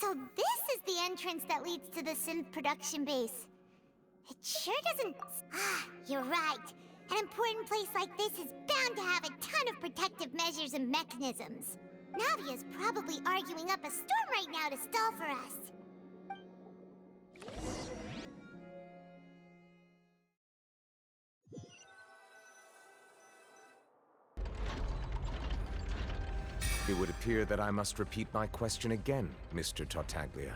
So this is the entrance that leads to the synth production base. It sure doesn't... Ah, you're right. An important place like this is bound to have a ton of protective measures and mechanisms. Navia's probably arguing up a storm right now to stall for us. It would appear that I must repeat my question again, Mr. Tartaglia.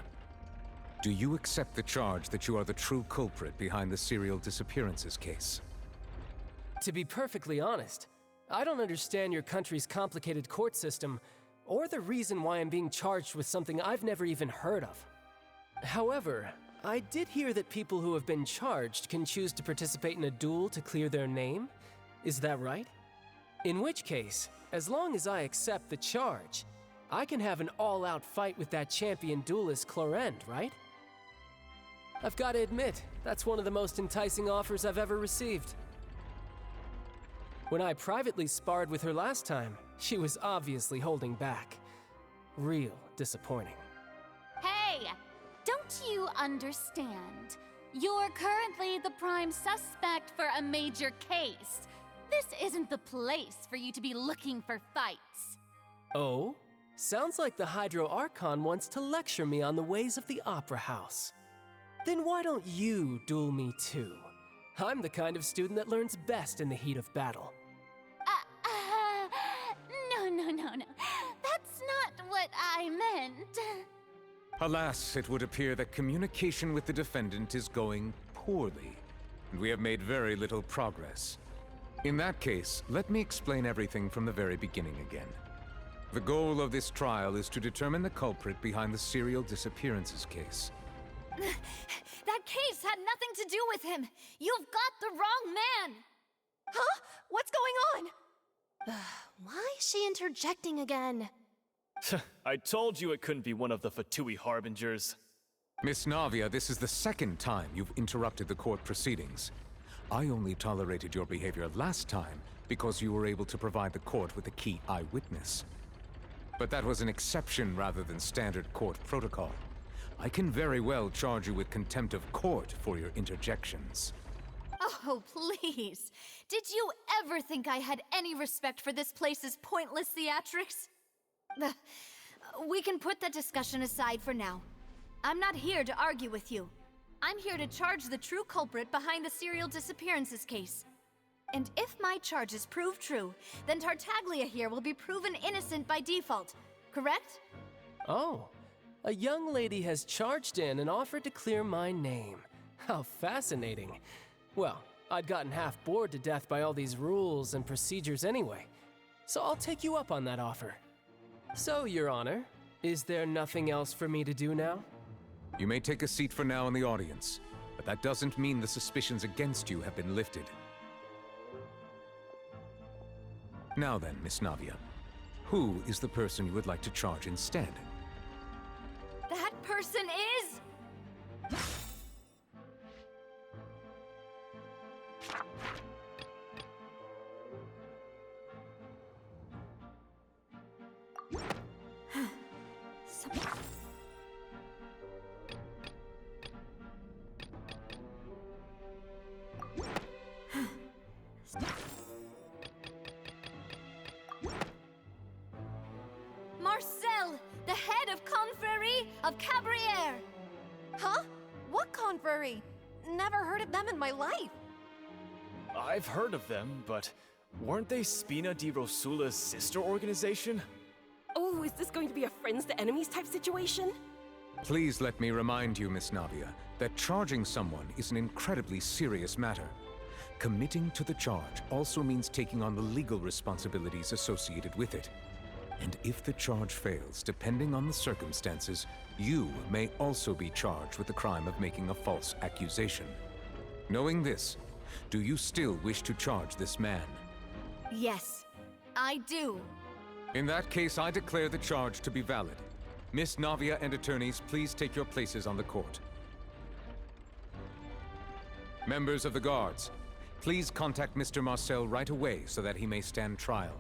Do you accept the charge that you are the true culprit behind the serial disappearances case? To be perfectly honest, I don't understand your country's complicated court system, or the reason why I'm being charged with something I've never even heard of. However, I did hear that people who have been charged can choose to participate in a duel to clear their name. Is that right? In which case, as long as I accept the charge, I can have an all-out fight with that champion duelist Clorend, right? I've got to admit, that's one of the most enticing offers I've ever received. When I privately sparred with her last time, she was obviously holding back. Real disappointing. Hey! Don't you understand? You're currently the prime suspect for a major case. This isn't the place for you to be looking for fights. Oh? Sounds like the Hydro Archon wants to lecture me on the ways of the Opera House. Then why don't you duel me too? I'm the kind of student that learns best in the heat of battle. No. That's not what I meant. Alas, it would appear that communication with the defendant is going poorly, and we have made very little progress. In that case, let me explain everything from the very beginning again. The goal of this trial is to determine the culprit behind the serial disappearances case. That case had nothing to do with him. You've got the wrong man. Huh? What's going on? Why is she interjecting again? I told you it couldn't be one of the Fatui Harbingers. Miss Navia, this is the second time you've interrupted the court proceedings. I only tolerated your behavior last time because you were able to provide the court with a key eyewitness. But that was an exception rather than standard court protocol. I can very well charge you with contempt of court for your interjections. Oh, please. Did you ever think I had any respect for this place's pointless theatrics? We can put that discussion aside for now. I'm not here to argue with you. I'm here to charge the true culprit behind the serial disappearances case. And if my charges prove true, then Tartaglia here will be proven innocent by default, correct? Oh, a young lady has charged in and offered to clear my name. How fascinating. Well, I'd gotten half bored to death by all these rules and procedures anyway, so I'll take you up on that offer. So, Your Honor, is there nothing else for me to do now? You may take a seat for now in the audience, but that doesn't mean the suspicions against you have been lifted. Now then, Miss Navia, who is the person you would like to charge instead? That person is... Marcel, the head of Confrérie of Cabrières! Huh? What confrérie? Never heard of them in my life. I've heard of them, but weren't they Spina di Rosula's sister organization? Oh, is this going to be a friends to enemies type situation? Please let me remind you, Miss Navia, that charging someone is an incredibly serious matter. Committing to the charge also means taking on the legal responsibilities associated with it. And if the charge fails, depending on the circumstances, you may also be charged with the crime of making a false accusation. Knowing this, do you still wish to charge this man? Yes, I do. In that case, I declare the charge to be valid. Miss Navia and attorneys, please take your places on the court. Members of the guards, please contact Mr. Marcel right away so that he may stand trial.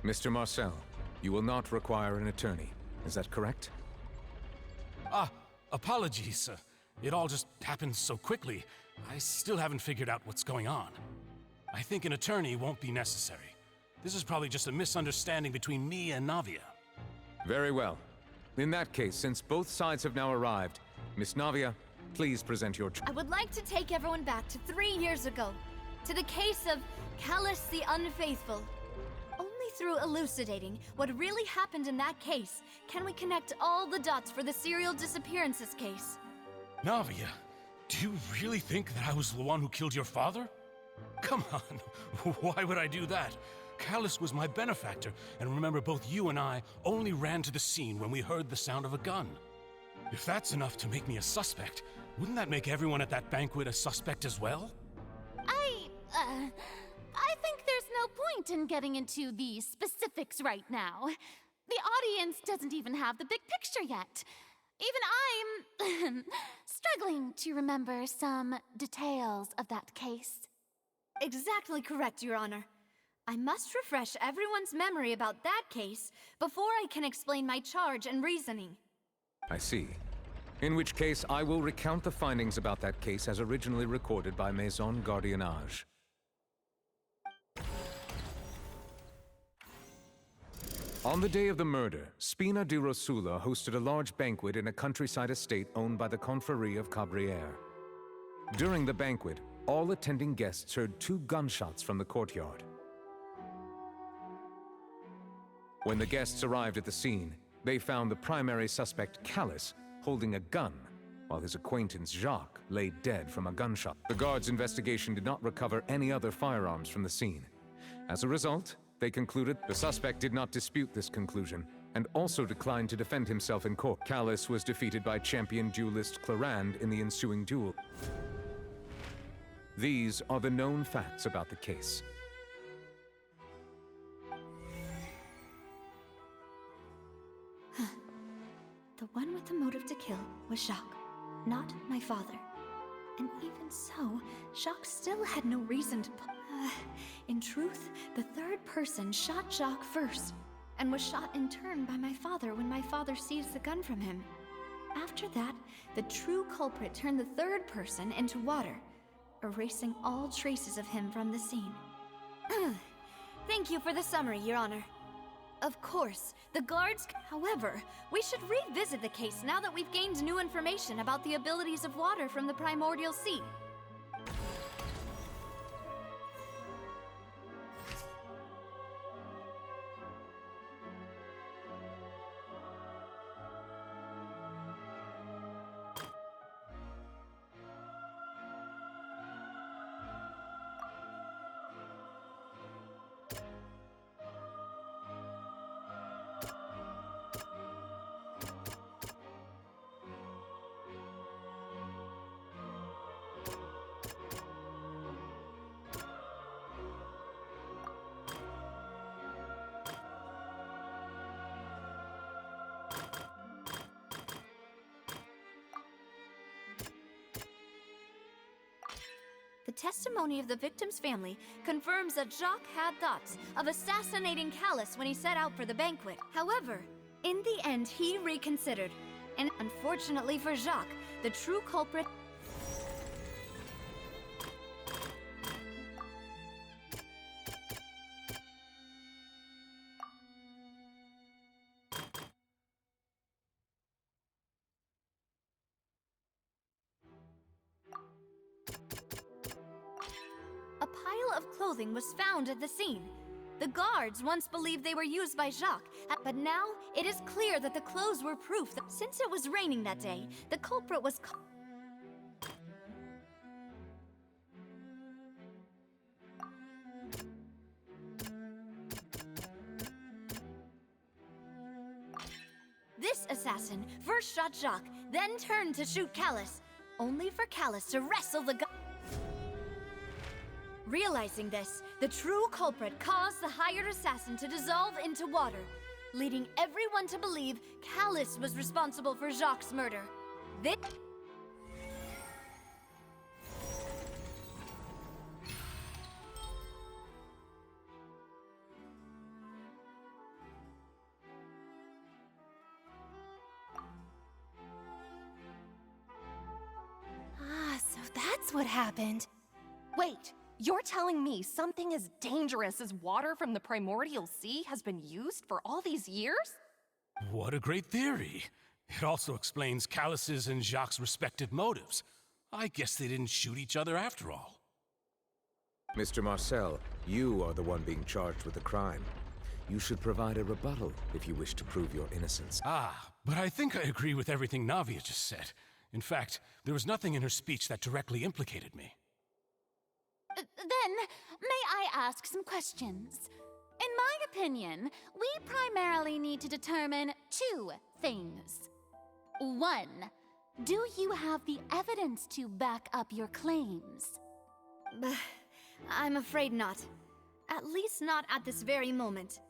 Mr. Marcel, you will not require an attorney. Is that correct? Apologies. It all just happened so quickly. I still haven't figured out what's going on. I think an attorney won't be necessary. This is probably just a misunderstanding between me and Navia. Very well. In that case, since both sides have now arrived, Miss Navia, please present your... I would like to take everyone back to 3 years ago, to the case of Callus the Unfaithful. Only through elucidating what really happened in that case can we connect all the dots for the serial disappearances case. Navia, do you really think that I was the one who killed your father? Come on, why would I do that? Callus was my benefactor, and remember both you and I only ran to the scene when we heard the sound of a gun. If that's enough to make me a suspect, wouldn't that make everyone at that banquet a suspect as well? I think there's no point in getting into the specifics right now. The audience doesn't even have the big picture yet. Even I'm struggling to remember some details of that case. Exactly correct, Your Honor. I must refresh everyone's memory about that case before I can explain my charge and reasoning. I see. In which case, I will recount the findings about that case as originally recorded by Maison Gardiennage. On the day of the murder, Spina di Rosula hosted a large banquet in a countryside estate owned by the Confrérie of Cabrières. During the banquet, all attending guests heard 2 gunshots from the courtyard. When the guests arrived at the scene, they found the primary suspect, Callus, holding a gun, while his acquaintance, Jacques, lay dead from a gunshot. The guards' investigation did not recover any other firearms from the scene. As a result, they concluded the suspect did not dispute this conclusion, and also declined to defend himself in court. Callus was defeated by champion duelist Clarande in the ensuing duel. These are the known facts about the case. The one with the motive to kill was Jacques, not my father. And even so, Jacques still had no reason to... in truth, the third person shot Jacques first, and was shot in turn by my father when my father seized the gun from him. After that, the true culprit turned the third person into water, erasing all traces of him from the scene. Thank you for the summary, Your Honor. Of course, the guards... However, we should revisit the case now that we've gained new information about the abilities of water from the primordial sea. The testimony of the victim's family confirms that Jacques had thoughts of assassinating Callus when he set out for the banquet. However, in the end, he reconsidered. And unfortunately for Jacques, the true culprit... A pile of clothing was found at the scene. The guards once believed they were used by Jacques, but now it is clear that the clothes were proof that since it was raining that day, the culprit was... This assassin first shot Jacques, then turned to shoot Callus, only for Callus to wrestle the gun. Realizing this, the true culprit caused the hired assassin to dissolve into water, leading everyone to believe Callus was responsible for Jacques' murder. This... happened. Wait, you're telling me something as dangerous as water from the primordial sea has been used for all these years? What a great theory. It also explains Callus's and Jacques' respective motives. I guess they didn't shoot each other after all. Mr. Marcel, you are the one being charged with the crime. You should provide a rebuttal if you wish to prove your innocence. But I think I agree with everything Navia just said. In fact, there was nothing in her speech that directly implicated me. Then, may I ask some questions? In my opinion, we primarily need to determine two things. One, do you have the evidence to back up your claims? I'm afraid not. At least not at this very moment.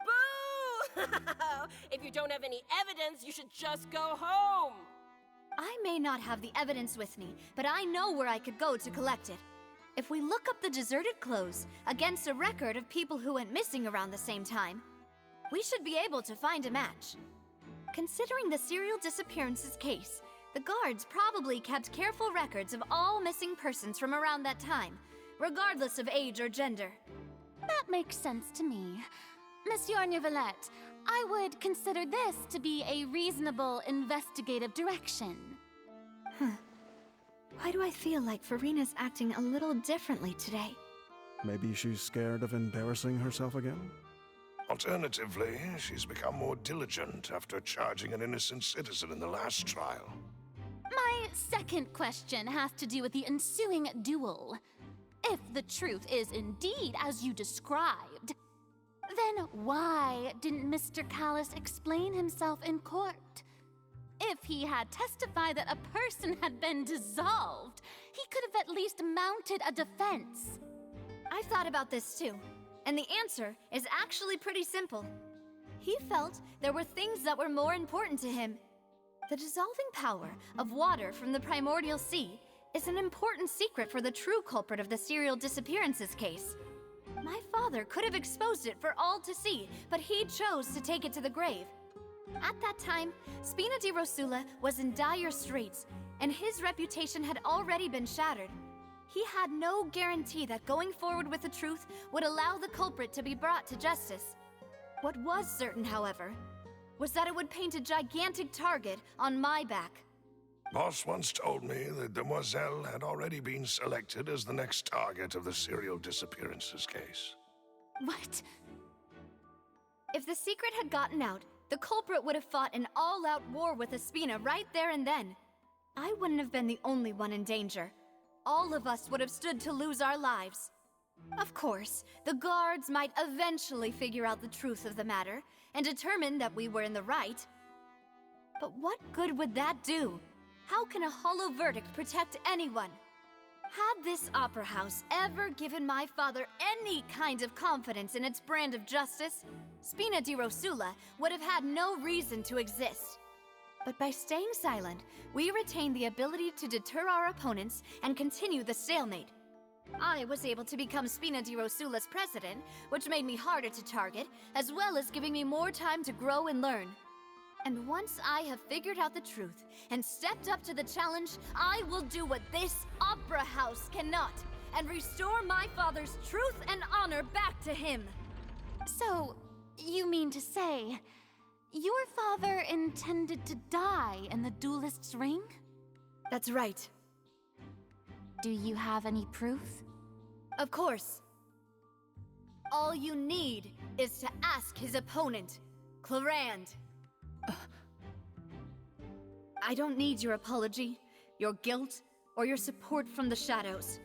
Boo! If you don't have any evidence, you should just go home! I may not have the evidence with me, but I know where I could go to collect it. If we look up the deserted clothes against a record of people who went missing around the same time, we should be able to find a match. Considering the serial disappearances case, the guards probably kept careful records of all missing persons from around that time, regardless of age or gender. That makes sense to me. Monsieur Neuvillette, I would consider this to be a reasonable investigative direction. Why do I feel like Farina's acting a little differently today? Maybe she's scared of embarrassing herself again? Alternatively, she's become more diligent after charging an innocent citizen in the last trial. My second question has to do with the ensuing duel. If the truth is indeed as you described, then why didn't Mr. Callus explain himself in court? If he had testified that a person had been dissolved, he could have at least mounted a defense. I've thought about this too, and the answer is actually pretty simple. He felt there were things that were more important to him. The dissolving power of water from the primordial sea is an important secret for the true culprit of the serial disappearances case. My father could have exposed it for all to see, but he chose to take it to the grave. At that time, Spina di Rosula was in dire straits, and his reputation had already been shattered. He had no guarantee that going forward with the truth would allow the culprit to be brought to justice. What was certain, however, was that it would paint a gigantic target on my back. Boss once told me that Demoiselle had already been selected as the next target of the serial disappearances case. What? If the secret had gotten out, the culprit would have fought an all-out war with Espina right there and then. I wouldn't have been the only one in danger. All of us would have stood to lose our lives. Of course, the guards might eventually figure out the truth of the matter and determine that we were in the right. But what good would that do? How can a hollow verdict protect anyone? Had this opera house ever given my father any kind of confidence in its brand of justice, Spina di Rosula would have had no reason to exist. But by staying silent, we retained the ability to deter our opponents and continue the stalemate. I was able to become Spina di Rosula's president, which made me harder to target, as well as giving me more time to grow and learn. And once I have figured out the truth and stepped up to the challenge, I will do what this opera house cannot, and restore my father's truth and honor back to him. So, you mean to say, your father intended to die in the duelist's ring? That's right. Do you have any proof? Of course. All you need is to ask his opponent, Clarand. I don't need your apology, your guilt, or your support from the shadows.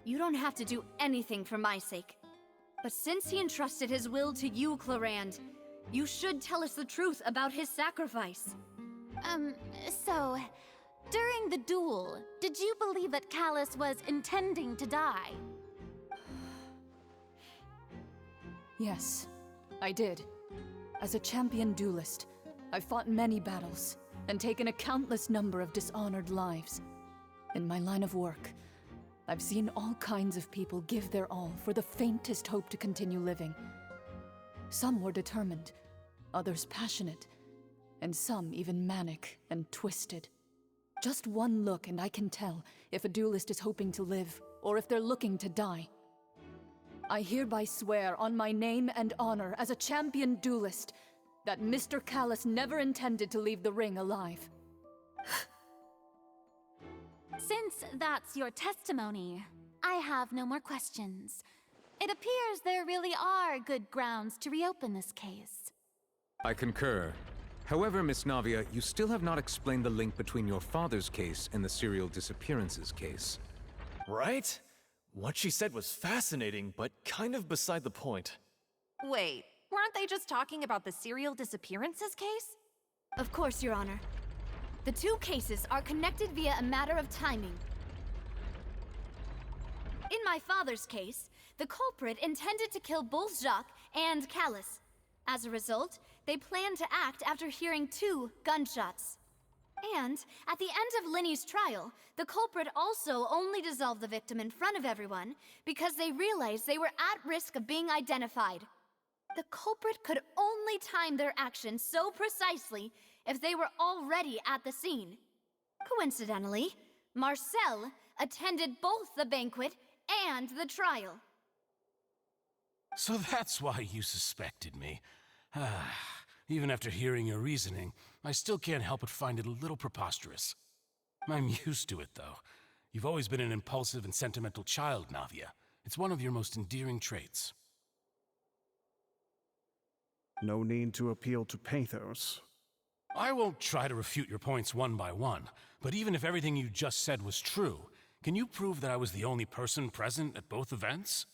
You don't have to do anything for my sake. But since he entrusted his will to you, Clarand, you should tell us the truth about his sacrifice. So, during the duel, did you believe that Callus was intending to die? Yes, I did. As a champion duelist, I've fought many battles and taken a countless number of dishonored lives. In my line of work, I've seen all kinds of people give their all for the faintest hope to continue living. Some were determined, others passionate, and some even manic and twisted. Just one look and I can tell if a duelist is hoping to live, or if they're looking to die. I hereby swear on my name and honor as a champion duelist that Mr. Callus never intended to leave the ring alive. Since that's your testimony, I have no more questions. It appears there really are good grounds to reopen this case. I concur. However, Miss Navia, you still have not explained the link between your father's case and the serial disappearances case. Right? What she said was fascinating, but kind of beside the point. Wait, weren't they just talking about the serial disappearances case? Of course, Your Honor. The two cases are connected via a matter of timing. In my father's case, the culprit intended to kill both Jacques and Callus. As a result, they planned to act after hearing 2 gunshots. And, at the end of Linny's trial, the culprit also only dissolved the victim in front of everyone because they realized they were at risk of being identified. The culprit could only time their actions so precisely if they were already at the scene. Coincidentally, Marcel attended both the banquet and the trial. So that's why you suspected me. Even after hearing your reasoning, I still can't help but find it a little preposterous. I'm used to it, though. You've always been an impulsive and sentimental child, Navia. It's one of your most endearing traits. No need to appeal to pathos. I won't try to refute your points one by one, but even if everything you just said was true, can you prove that I was the only person present at both events?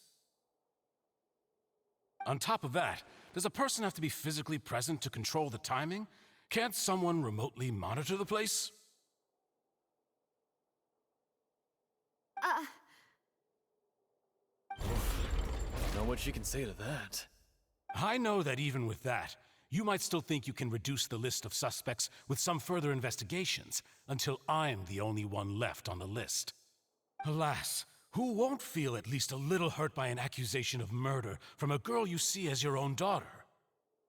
On top of that, does a person have to be physically present to control the timing? Can't someone remotely monitor the place? Know what she can say to that. I know that even with that, you might still think you can reduce the list of suspects with some further investigations, until I'm the only one left on the list. Alas, who won't feel at least a little hurt by an accusation of murder from a girl you see as your own daughter?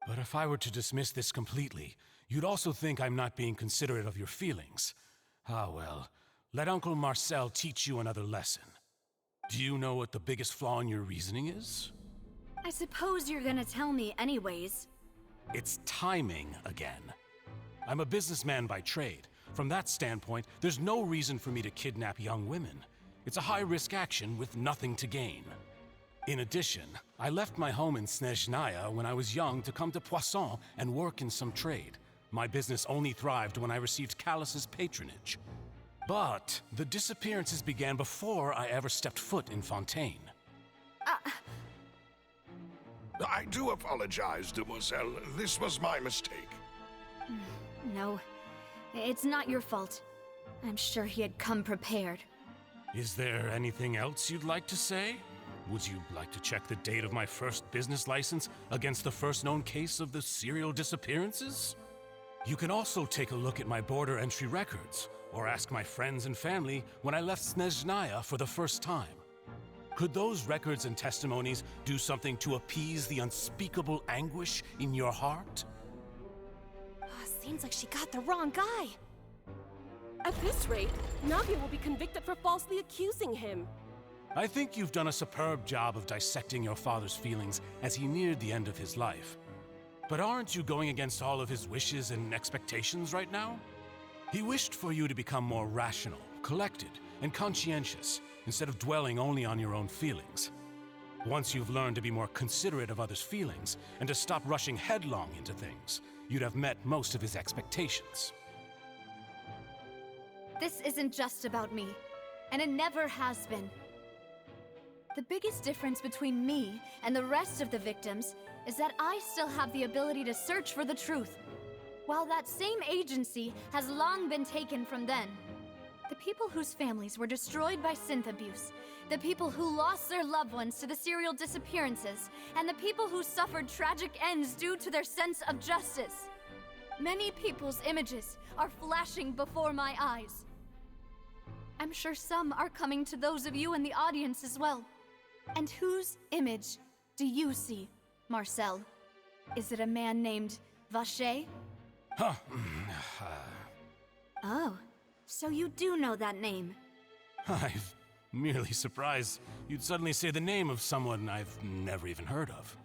But if I were to dismiss this completely, you'd also think I'm not being considerate of your feelings. Ah well, let Uncle Marcel teach you another lesson. Do you know what the biggest flaw in your reasoning is? I suppose you're gonna tell me anyways. It's timing again. I'm a businessman by trade. From that standpoint, there's no reason for me to kidnap young women. It's a high-risk action with nothing to gain. In addition, I left my home in Snezhnaya when I was young to come to Poisson and work in some trade. My business only thrived when I received Callus's patronage. But the disappearances began before I ever stepped foot in Fontaine. I do apologize, demoiselle. This was my mistake. No, it's not your fault. I'm sure he had come prepared. Is there anything else you'd like to say? Would you like to check the date of my first business license against the first known case of the serial disappearances? You can also take a look at my border entry records, or ask my friends and family when I left Snezhnaya for the first time. Could those records and testimonies do something to appease the unspeakable anguish in your heart? Seems like she got the wrong guy. At this rate, Navia will be convicted for falsely accusing him. I think you've done a superb job of dissecting your father's feelings as he neared the end of his life. But aren't you going against all of his wishes and expectations right now? He wished for you to become more rational, collected, and conscientious, instead of dwelling only on your own feelings. Once you've learned to be more considerate of others' feelings, and to stop rushing headlong into things, you'd have met most of his expectations. This isn't just about me, and it never has been. The biggest difference between me and the rest of the victims is that I still have the ability to search for the truth, while that same agency has long been taken from them. The people whose families were destroyed by synth abuse, the people who lost their loved ones to the serial disappearances, and the people who suffered tragic ends due to their sense of justice. Many people's images are flashing before my eyes. I'm sure some are coming to those of you in the audience as well. And whose image do you see, Marcel? Is it a man named Vacher? Huh. Oh, So you do know that name? I'm merely surprised you'd suddenly say the name of someone I've never even heard of.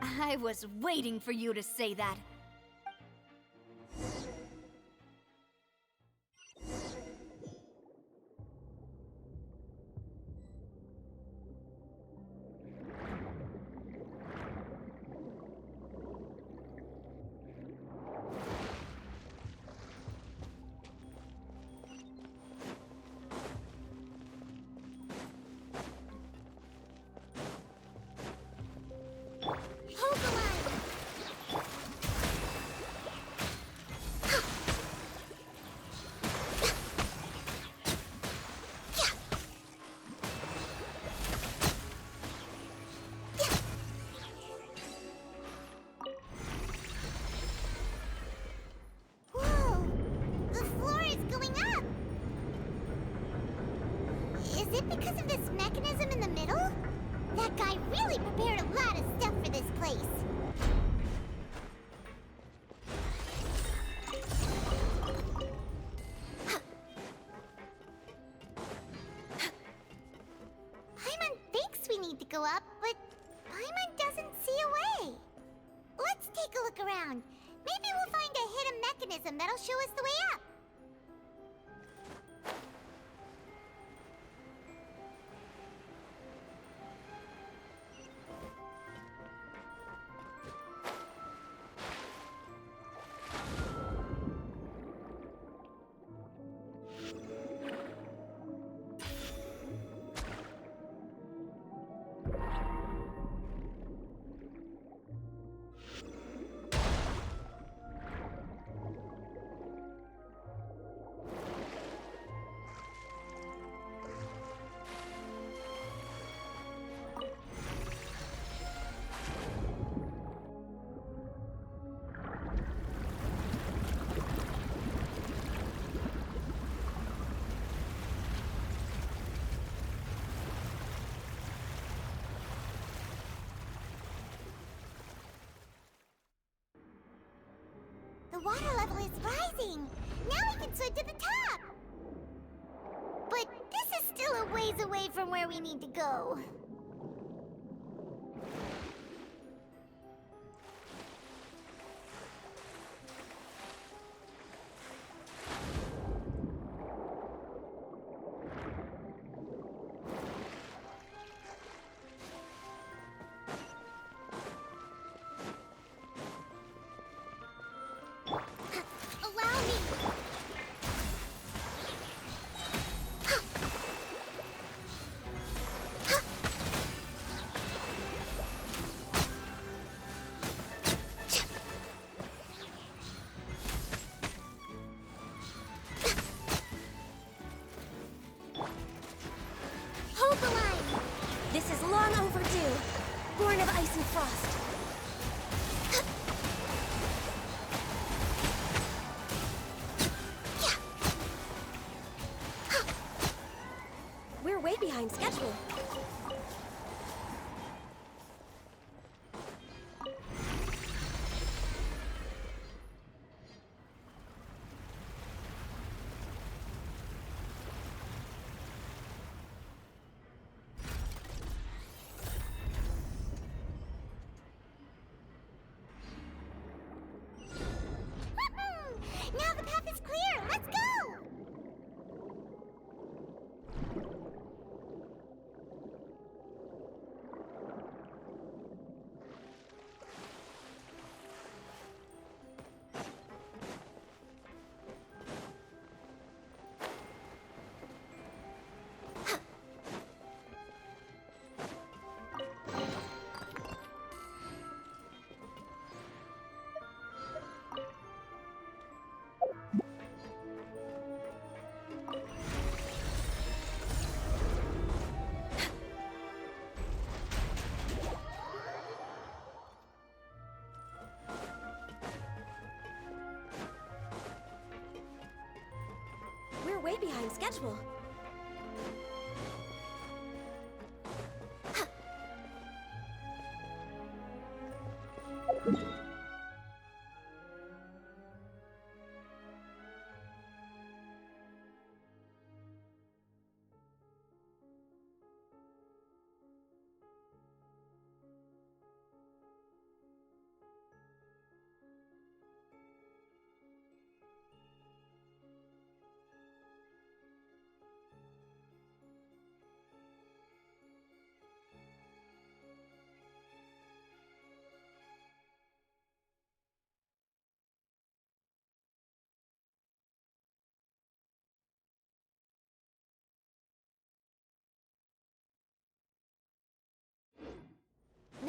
I was waiting for you to say that. Hold the line! Whoa! The floor is going up! Is it because of this mechanism in the middle? That guy really prepared a lot of stuff for this place. Paimon thinks we need to go up, but Paimon doesn't see a way. Let's take a look around. Maybe we'll find a hidden mechanism that'll show us the way up. The water level is rising. Now we can swim to the top. But this is still a ways away from where we need to go. Allow me. Hold the line. This is long overdue. Born of ice and frost. We're way behind schedule. Now the path is clear. Let's go. We're way behind schedule.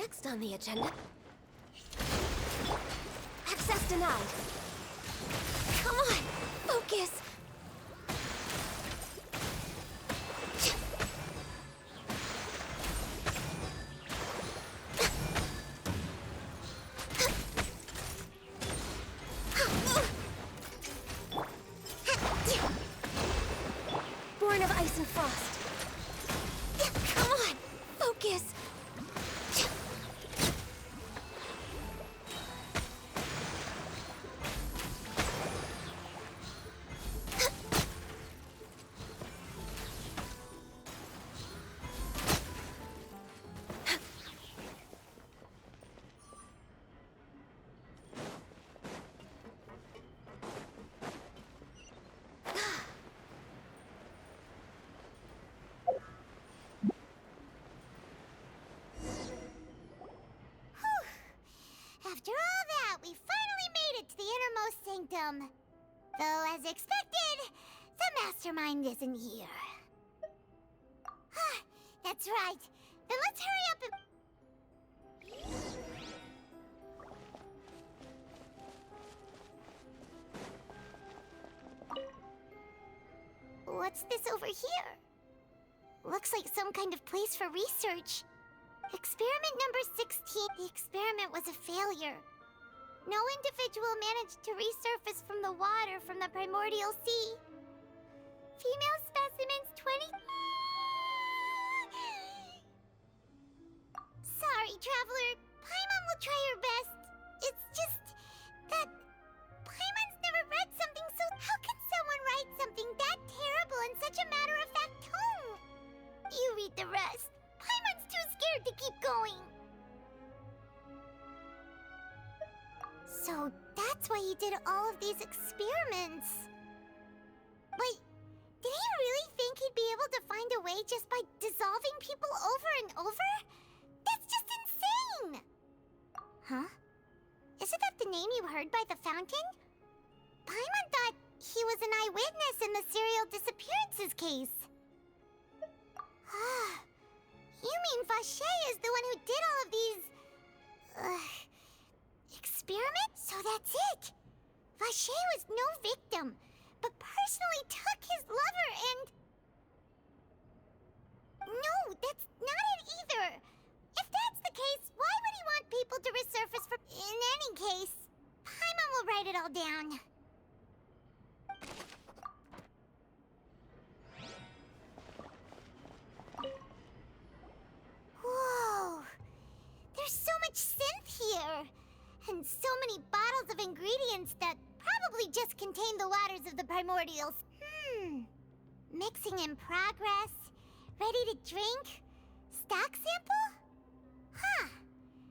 Next on the agenda... Access denied. Come on, focus! Born of ice and frost. Come on, focus! After all that, we finally made it to the innermost sanctum. Though, as expected, the mastermind isn't here. That's right. Then let's hurry up and... What's this over here? Looks like some kind of place for research. Experiment number 16. The experiment was a failure. No individual managed to resurface from the water from the primordial sea. Female specimens 20... Sorry, Traveler. Paimon will try her best. It's just that Paimon's never read something so... How can someone write something that terrible in such a matter-of-fact tone? You read the rest. Paimon's too scared to keep going. So that's why he did all of these experiments. Wait, did he really think he'd be able to find a way just by dissolving people over and over? That's just insane! Huh? Isn't that the name you heard by the fountain? Paimon thought he was an eyewitness in the serial disappearances case. You mean Vache is the one who did all of these... experiments? So that's it! Vache was no victim, but personally took his lover and... No, that's not it either! If that's the case, why would he want people to resurface from... In any case, Paimon will write it all down. Whoa! There's so much synth here! And so many bottles of ingredients that probably just contain the waters of the primordials. Mixing in progress. Ready to drink? Stock sample? Huh.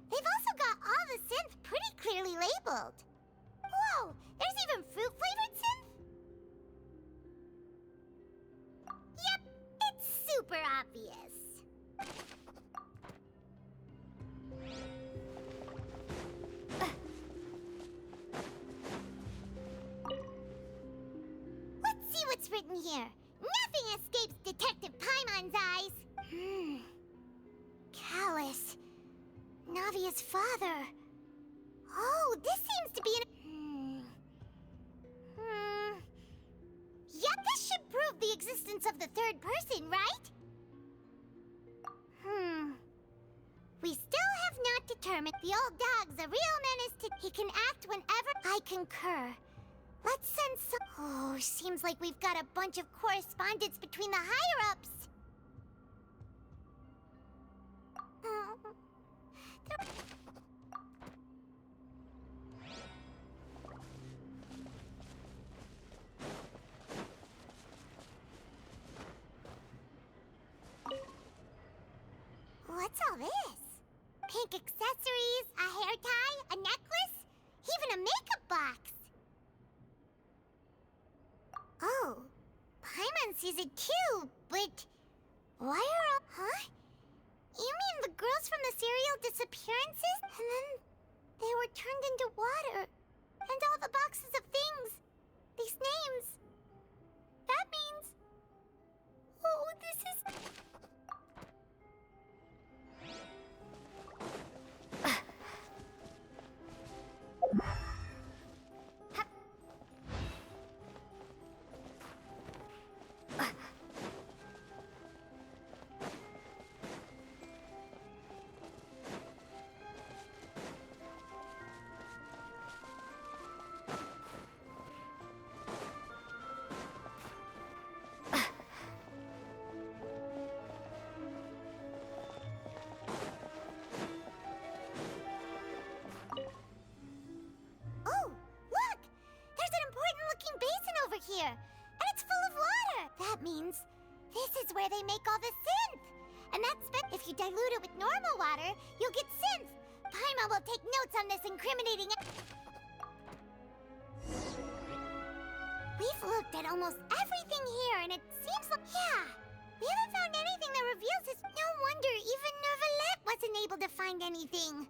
They've also got all the synth pretty clearly labeled. Whoa! There's even fruit-flavored synth? Yep, it's super obvious. Let's see what's written here. Nothing escapes Detective Paimon's eyes. Callus. Navia's father. Oh, this seems to be an... Yep, this should prove the existence of the third person, right? We still have not determined the old dog's a real menace to... He can act whenever... I concur. Let's send some... Oh, seems like we've got a bunch of correspondence between the higher-ups. What's all this? Pink accessories, a hair tie, a necklace, even a makeup box. Oh, Paimon sees it too, but why are all... Huh? You mean the girls from the serial disappearances? And then they were turned into water. And all the boxes of things. These names. That means... Oh, this is... This is where they make all the synth! And that's if you dilute it with normal water, you'll get synth! Paimon will take notes on this incriminating... We've looked at almost everything here, and it seems like... Yeah! We haven't found anything that reveals this. No wonder even Nervalette wasn't able to find anything.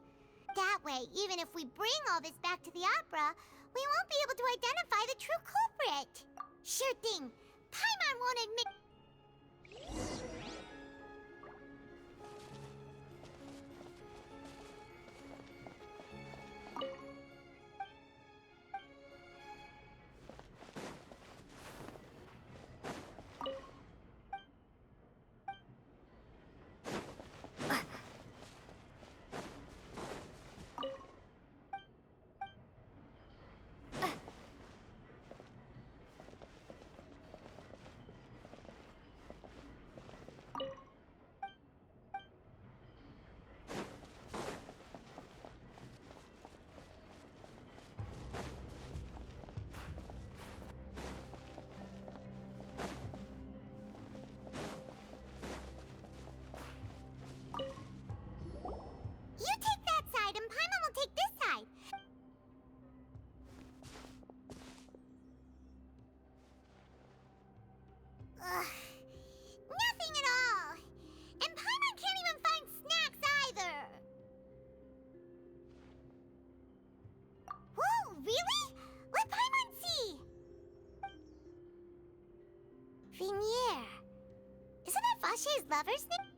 That way, even if we bring all this back to the opera, we won't be able to identify the true culprit. Sure thing. Paimon won't admit... You take that side, and Paimon will take this side. Ugh. Nothing at all. And Paimon can't even find snacks either. Whoa, really? Let Paimon see. Vinier. Isn't that Vache's lover's name?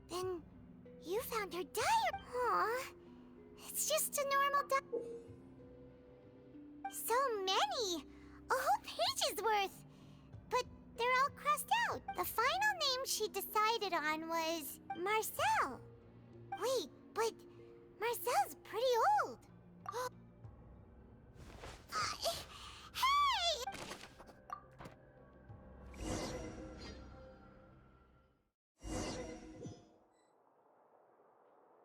Then... you found her diary. Aw, it's just a normal So many! A whole page's worth! But they're all crossed out. The final name she decided on was Marcel. Wait, but Marcel's pretty old. Hey!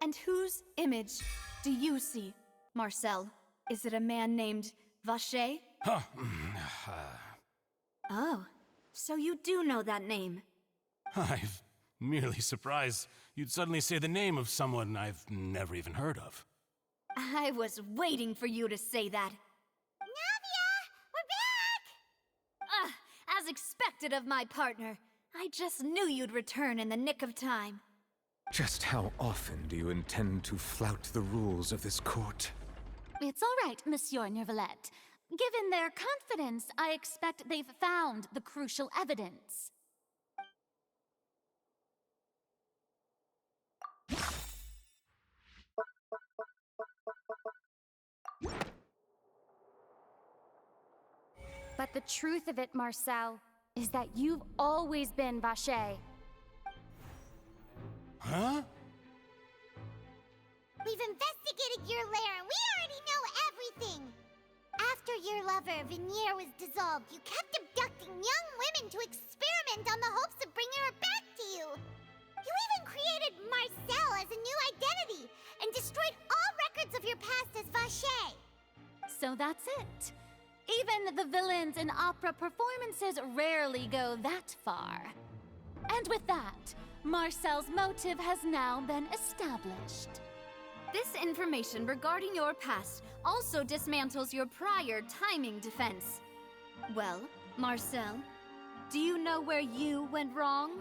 And whose image do you see, Marcel? Is it a man named Vache? Oh, so you do know that name. I'm merely surprised you'd suddenly say the name of someone I've never even heard of. I was waiting for you to say that. Navia! We're back! As expected of my partner. I just knew you'd return in the nick of time. Just how often do you intend to flout the rules of this court? It's all right, Monsieur Nervalette. Given their confidence, I expect they've found the crucial evidence. But the truth of it, Marcel, is that you've always been Vache. Huh? We've investigated your lair and we already know everything! After your lover, Vinier, was dissolved, you kept abducting young women to experiment on the hopes of bringing her back to you! You even created Marcel as a new identity and destroyed all records of your past as Vache! So that's it. Even the villains in opera performances rarely go that far. And with that, Marcel's motive has now been established. This information regarding your past also dismantles your prior timing defense. Well, Marcel, do you know where you went wrong?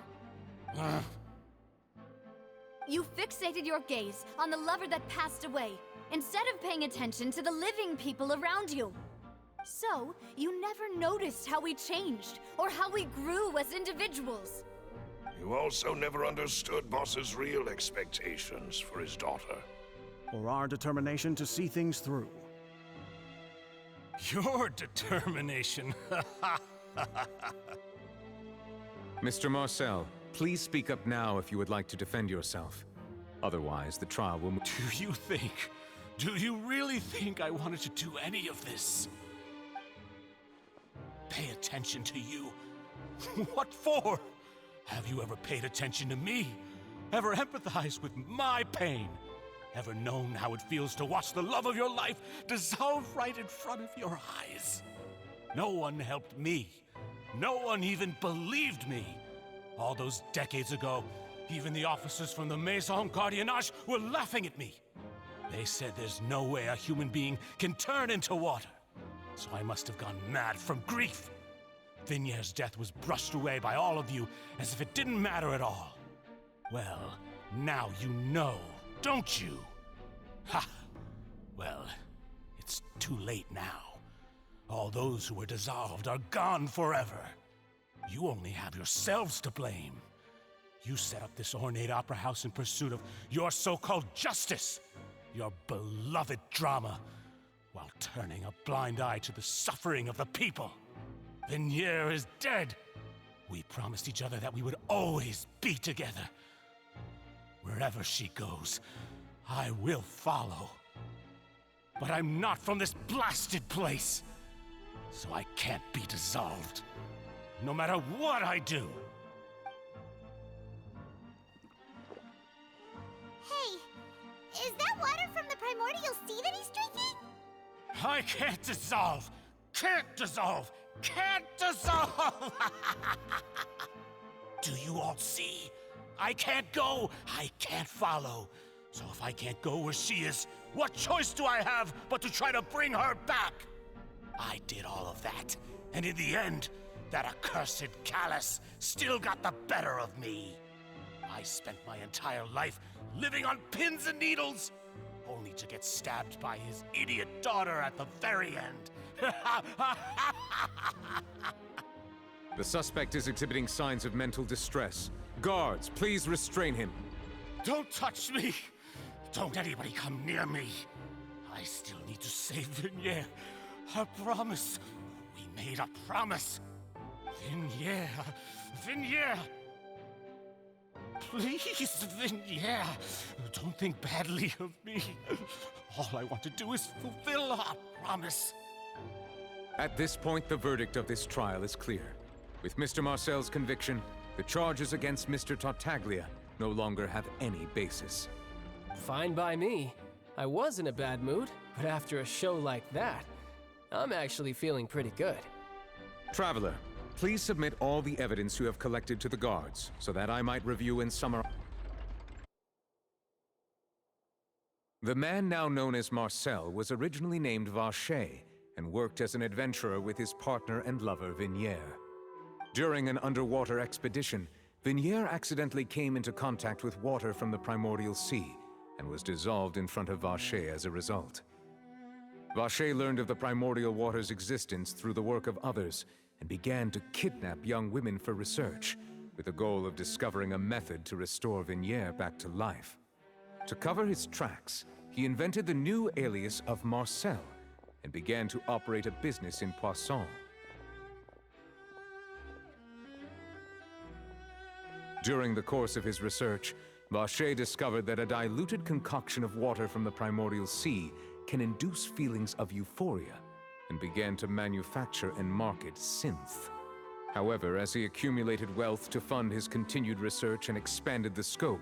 You fixated your gaze on the lover that passed away, instead of paying attention to the living people around you. So, you never noticed how we changed, or how we grew as individuals. You also never understood Boss's real expectations for his daughter. Or our determination to see things through. Your determination. Mr. Marcel, please speak up now if you would like to defend yourself. Otherwise, the trial will move. Do you really think I wanted to do any of this? Pay attention to you? What for? Have you ever paid attention to me? Ever empathized with my pain? Ever known how it feels to watch the love of your life dissolve right in front of your eyes? No one helped me. No one even believed me. All those decades ago, even the officers from the Maison Gardiennage were laughing at me. They said there's no way a human being can turn into water. So I must have gone mad from grief. Vignier's death was brushed away by all of you as if it didn't matter at all. Well, now you know, don't you? Ha! Well, it's too late now. All those who were dissolved are gone forever. You only have yourselves to blame. You set up this ornate opera house in pursuit of your so-called justice, your beloved drama, while turning a blind eye to the suffering of the people. Vignier is dead. We promised each other that we would always be together. Wherever she goes, I will follow. But I'm not from this blasted place, so I can't be dissolved, no matter what I do. Hey, is that water from the primordial sea that he's drinking? I can't dissolve! Can't dissolve! Can't dissolve! Do you all see? I can't go, I can't follow. So if I can't go where she is, what choice do I have but to try to bring her back? I did all of that, and in the end, that accursed Callus still got the better of me. I spent my entire life living on pins and needles, only to get stabbed by his idiot daughter at the very end. The suspect is exhibiting signs of mental distress. Guards, please restrain him. Don't touch me! Don't anybody come near me! I still need to save Vignier. Our promise. We made a promise. Vignier. Vignier! Please, Vignier. Don't think badly of me. All I want to do is fulfill our promise. At this point, the verdict of this trial is clear. With Mr. Marcel's conviction, the charges against Mr. Tartaglia no longer have any basis. Fine by me. I was in a bad mood, but after a show like that, I'm actually feeling pretty good. Traveler, please submit all the evidence you have collected to the guards, so that I might review and summarize. The man now known as Marcel was originally named Vacher and worked as an adventurer with his partner and lover Vignier. During an underwater expedition, Vignier accidentally came into contact with water from the primordial sea and was dissolved in front of Vacher as a result. Vacher learned of the primordial water's existence through the work of others and began to kidnap young women for research, with the goal of discovering a method to restore Vignier back to life. To cover his tracks, he invented the new alias of Marcel and began to operate a business in Poisson. During the course of his research, Vacher discovered that a diluted concoction of water from the primordial sea can induce feelings of euphoria, and began to manufacture and market synth. However, as he accumulated wealth to fund his continued research and expanded the scope,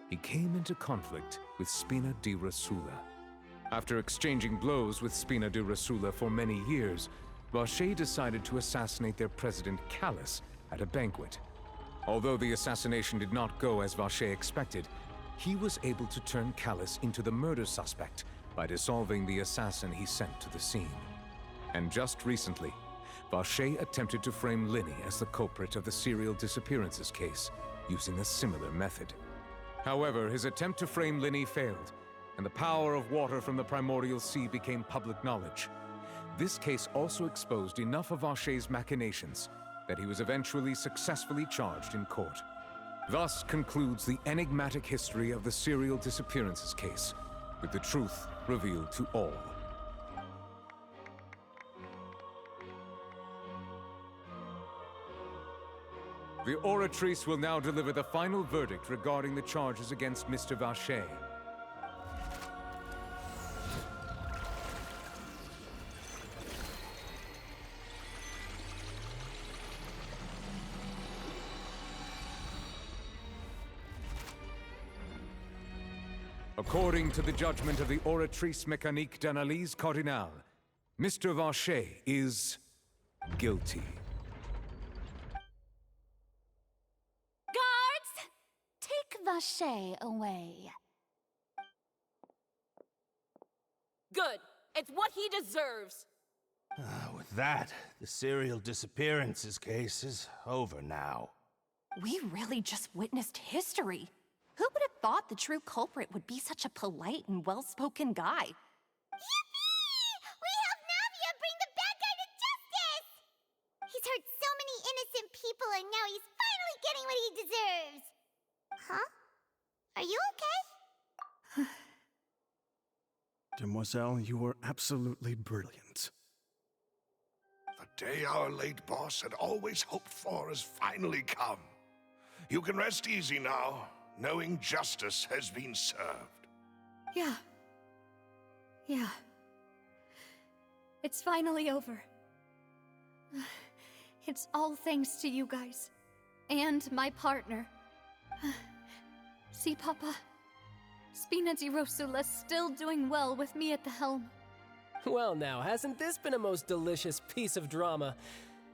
he came into conflict with Spina di Rosula. After exchanging blows with Spina di Rosula for many years, Vacher decided to assassinate their president Callus at a banquet. Although the assassination did not go as Vacher expected, he was able to turn Callus into the murder suspect by dissolving the assassin he sent to the scene. And just recently, Vacher attempted to frame Linny as the culprit of the serial disappearances case, using a similar method. However, his attempt to frame Linny failed, and the power of water from the primordial sea became public knowledge. This case also exposed enough of Vacher's machinations that he was eventually successfully charged in court. Thus concludes the enigmatic history of the serial disappearances case, with the truth revealed to all. The Oratrice will now deliver the final verdict regarding the charges against Mr. Vacher. According to the judgment of the Oratrice Mécanique d'Analyse Cardinale, Mr. Vacher is guilty. sashay away. Good. It's what he deserves. With that, the serial disappearances case is over now. We really just witnessed history. Who would have thought the true culprit would be such a polite and well-spoken guy? Yippee! We helped Navia bring the bad guy to justice! He's hurt so many innocent people and now he's finally getting what he deserves! Huh? Are you okay? Demoiselle, you were absolutely brilliant. The day our late boss had always hoped for has finally come. You can rest easy now, knowing justice has been served. Yeah. It's finally over. It's all thanks to you guys. And my partner. See, Papa? Spina di Rosula's still doing well with me at the helm. Well now, hasn't this been a most delicious piece of drama?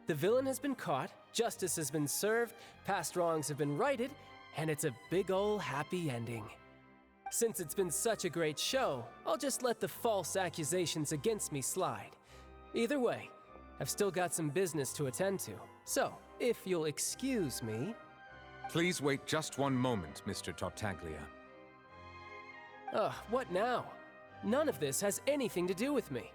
The villain has been caught, justice has been served, past wrongs have been righted, and it's a big ol' happy ending. Since it's been such a great show, I'll just let the false accusations against me slide. Either way, I've still got some business to attend to, so if you'll excuse me... Please wait just one moment, Mr. Tartaglia. What now? None of this has anything to do with me.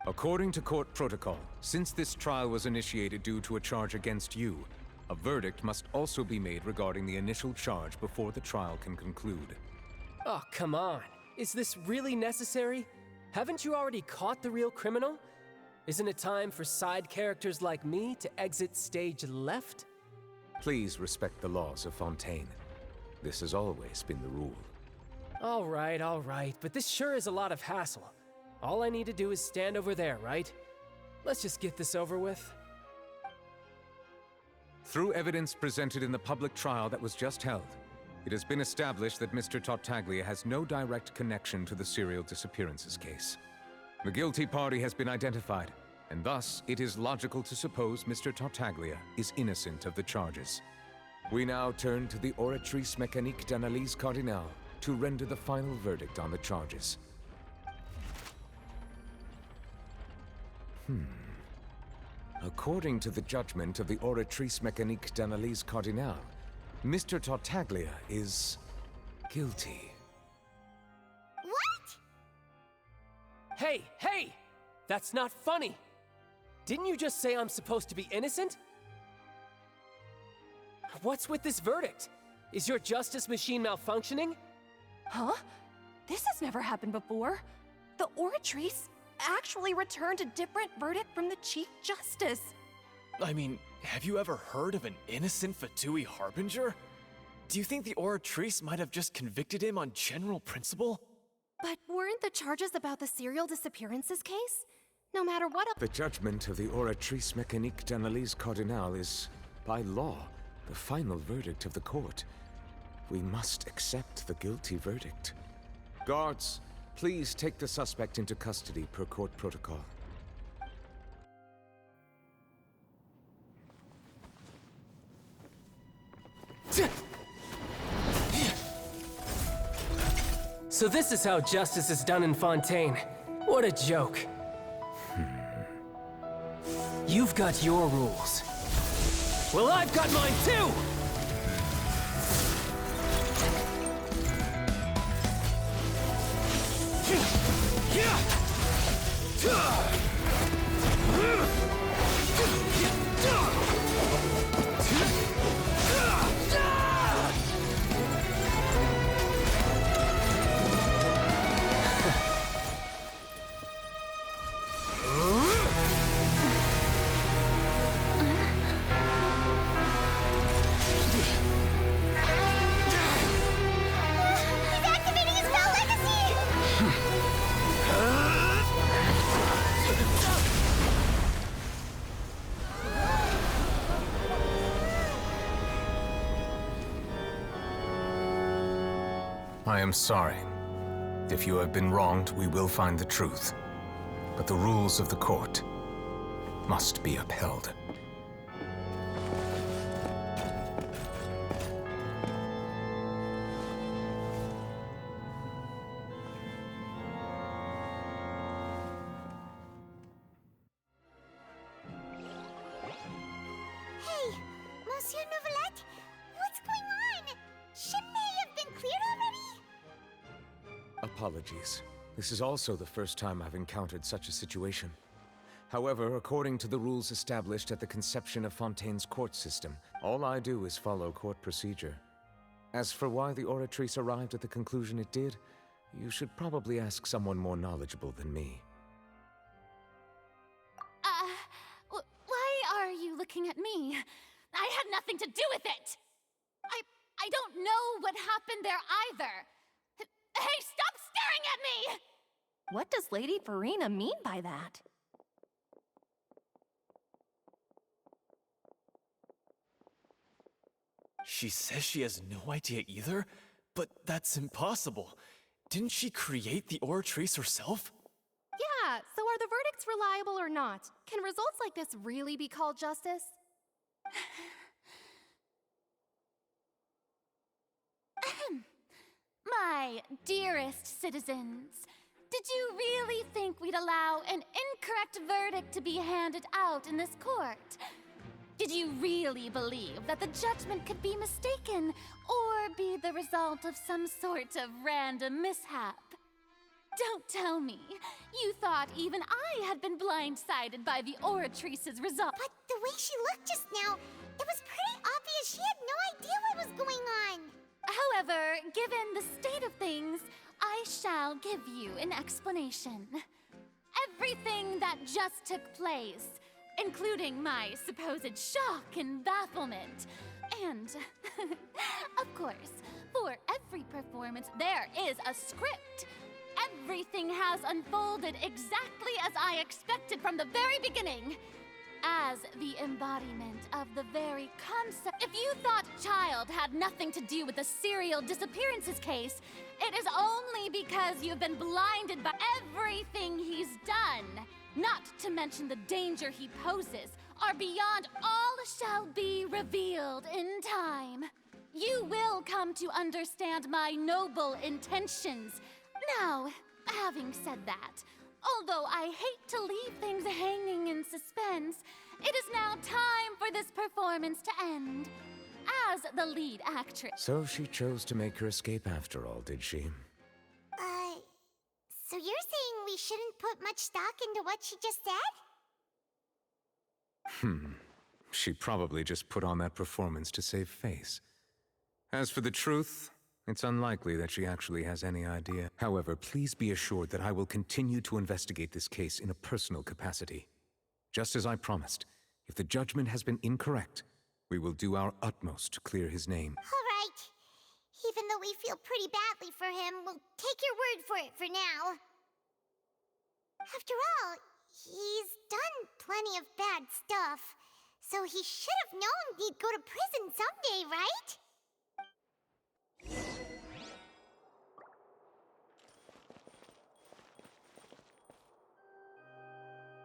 According to court protocol, since this trial was initiated due to a charge against you, a verdict must also be made regarding the initial charge before the trial can conclude. Oh, come on. Is this really necessary? Haven't you already caught the real criminal? Isn't it time for side characters like me to exit stage left? Please respect the laws of Fontaine. This has always been the rule. All right, but this sure is a lot of hassle. All I need to do is stand over there, right? Let's just get this over with. Through evidence presented in the public trial that was just held, it has been established that Mr. Tartaglia has no direct connection to the serial disappearances case. The guilty party has been identified, and thus it is logical to suppose Mr. Tartaglia is innocent of the charges. We now turn to the Oratrice Mécanique d'Analyse Cardinale to render the final verdict on the charges. According to the judgment of the Oratrice Mécanique d'Analyse Cardinale, Mr. Tartaglia is guilty. What? Hey! That's not funny! Didn't you just say I'm supposed to be innocent? What's with this verdict? Is your justice machine malfunctioning? Huh? This has never happened before. The Oratrice actually returned a different verdict from the Chief Justice. I mean, have you ever heard of an innocent Fatui Harbinger? Do you think the Oratrice might have just convicted him on general principle? But weren't the charges about the serial disappearances case? No matter what The judgment of the Oratrice Mécanique d'Analyse Cardinale is, by law, the final verdict of the court. We must accept the guilty verdict. Guards, please take the suspect into custody per court protocol. So this is how justice is done in Fontaine. What a joke. You've got your rules. Well, I've got mine too! He's activating his spell legacy! I am sorry. If you have been wronged, we will find the truth. But the rules of the court must be upheld. Monsieur Novelette? What's going on? Shouldn't they have been cleared already? Apologies. This is also the first time I've encountered such a situation. However, according to the rules established at the conception of Fontaine's court system, all I do is follow court procedure. As for why the Oratrice arrived at the conclusion it did, you should probably ask someone more knowledgeable than me. Why are you looking at me? I had nothing to do with it! I don't know what happened there either! Hey, stop staring at me! What does Lady Farina mean by that? She says she has no idea either? But that's impossible. Didn't she create the Oratrice herself? Yeah, so are the verdicts reliable or not? Can results like this really be called justice? My dearest citizens, did you really think we'd allow an incorrect verdict to be handed out in this court? Did you really believe that the judgment could be mistaken or be the result of some sort of random mishap? Don't tell me you thought even I had been blindsided by the Oratrice's result. But the way she looked just now, it was pretty obvious she had no idea what was going on. However, given the state of things, I shall give you an explanation. Everything that just took place, including my supposed shock and bafflement. And, of course, for every performance, there is a script. Everything has unfolded exactly as I expected from the very beginning. As the embodiment of the very concept. If you thought Child had nothing to do with the serial disappearances case, it is only because you've been blinded by everything he's done. Not to mention the danger he poses, are beyond all shall be revealed in time. You will come to understand my noble intentions. Now, having said that, although I hate to leave things hanging in suspense, it is now time for this performance to end. As the lead actress. So she chose to make her escape after all, did she? So you're saying we shouldn't put much stock into what she just said? She probably just put on that performance to save face. As for the truth, it's unlikely that she actually has any idea. However, please be assured that I will continue to investigate this case in a personal capacity. Just as I promised, if the judgment has been incorrect, we will do our utmost to clear his name. All right. Even though we feel pretty badly for him, we'll take your word for it for now. After all, he's done plenty of bad stuff, so he should have known he'd go to prison someday, right?